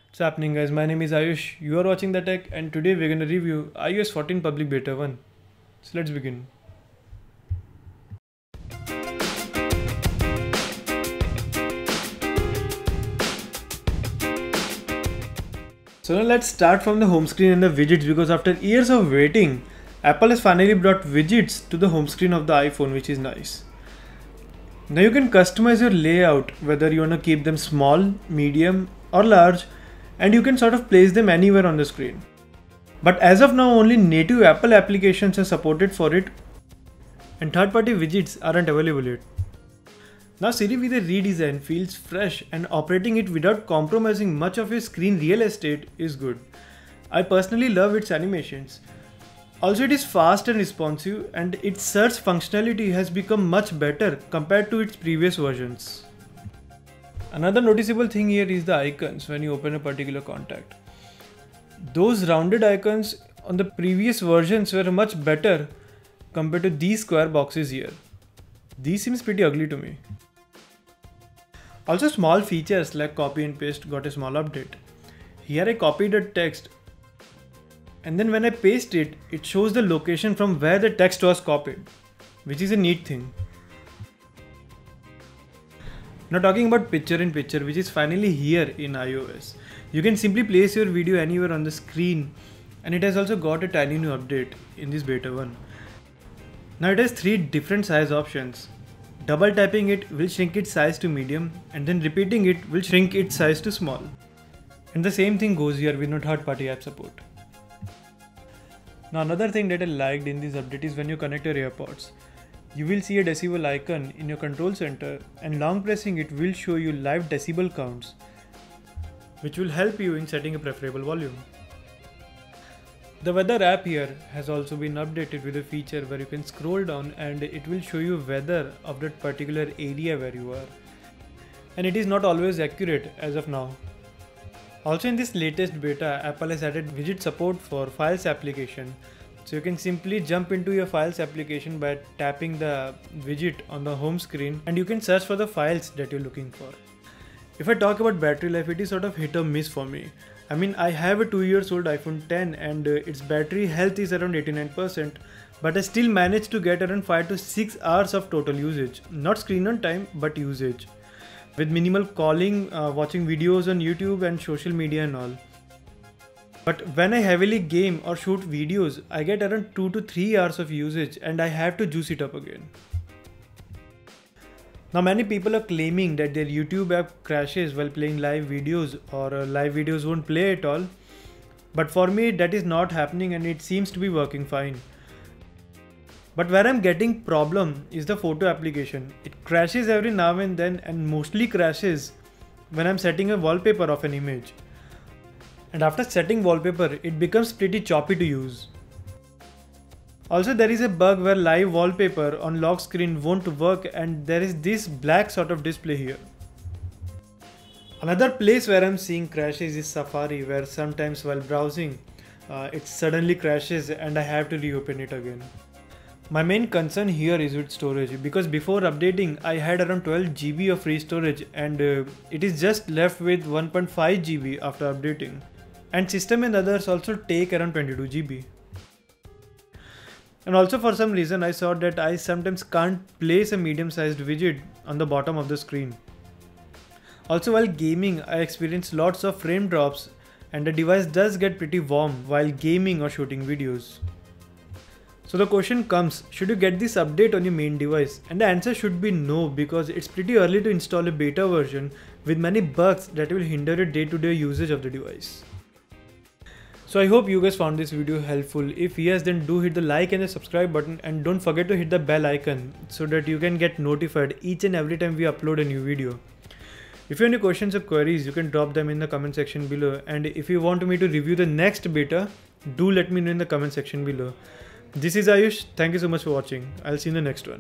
What's happening, guys? My name is Ayush. You are watching The Tech, and today we're going to review iOS 14 Public Beta 1. So let's begin. So now let's start from the home screen and the widgets, because after years of waiting, Apple has finally brought widgets to the home screen of the iPhone, which is nice. Now you can customize your layout, whether you want to keep them small, medium or large, and you can sort of place them anywhere on the screen. But as of now, only native Apple applications are supported for it, and third-party widgets aren't available yet. Now Siri with a redesign feels fresh, and operating it without compromising much of your screen real estate is good. I personally love its animations. Also, it is fast and responsive, and its search functionality has become much better compared to its previous versions. Another noticeable thing here is the icons when you open a particular contact. Those rounded icons on the previous versions were much better compared to these square boxes here. These seems pretty ugly to me. Also, small features like copy and paste got a small update. Here I copied a text, and then when I paste it, it shows the location from where the text was copied, which is a neat thing. Now talking about picture-in-picture, which is finally here in iOS. You can simply place your video anywhere on the screen, and it has also got a tiny new update in this beta 1. Now it has 3 different size options. Double tapping it will shrink its size to medium, and then repeating it will shrink its size to small. And the same thing goes here with no third-party app support. Now another thing that I liked in this update is when you connect your AirPods. You will see a decibel icon in your control center, and long pressing it will show you live decibel counts, which will help you in setting a preferable volume. The weather app here has also been updated with a feature where you can scroll down and it will show you weather of that particular area where you are. And it is not always accurate as of now. Also in this latest beta, Apple has added widget support for Files application. So you can simply jump into your Files application by tapping the widget on the home screen, and you can search for the files that you're looking for. If I talk about battery life, it is sort of hit or miss for me. I mean, I have a 2-year-old iPhone 10 and its battery health is around 89%, but I still managed to get around 5 to 6 hours of total usage. Not screen on time, but usage. With minimal calling, watching videos on YouTube and social media and all. But when I heavily game or shoot videos, I get around 2 to 3 hours of usage and I have to juice it up again. Now many people are claiming that their YouTube app crashes while playing live videos, or live videos won't play at all. But for me that is not happening and it seems to be working fine. But where I'm getting problem is the photo application. It crashes every now and then, and mostly crashes when I'm setting a wallpaper of an image. And after setting wallpaper, it becomes pretty choppy to use. Also, there is a bug where live wallpaper on lock screen won't work, and there is this black sort of display here. Another place where I'm seeing crashes is Safari, where sometimes while browsing, it suddenly crashes and I have to reopen it again. My main concern here is with storage, because before updating I had around 12 GB of free storage, and it is just left with 1.5 GB after updating. And system and others also take around 22 GB. And also for some reason I saw that I sometimes can't place a medium sized widget on the bottom of the screen. Also while gaming I experience lots of frame drops, and the device does get pretty warm while gaming or shooting videos. So the question comes, should you get this update on your main device? And the answer should be no, because it's pretty early to install a beta version with many bugs that will hinder your day-to-day usage of the device. So I hope you guys found this video helpful. If yes, then do hit the like and the subscribe button, and don't forget to hit the bell icon so that you can get notified each and every time we upload a new video. If you have any questions or queries, you can drop them in the comment section below, and if you want me to review the next beta, do let me know in the comment section below. This is Ayush. Thank you so much for watching. I'll see you in the next one.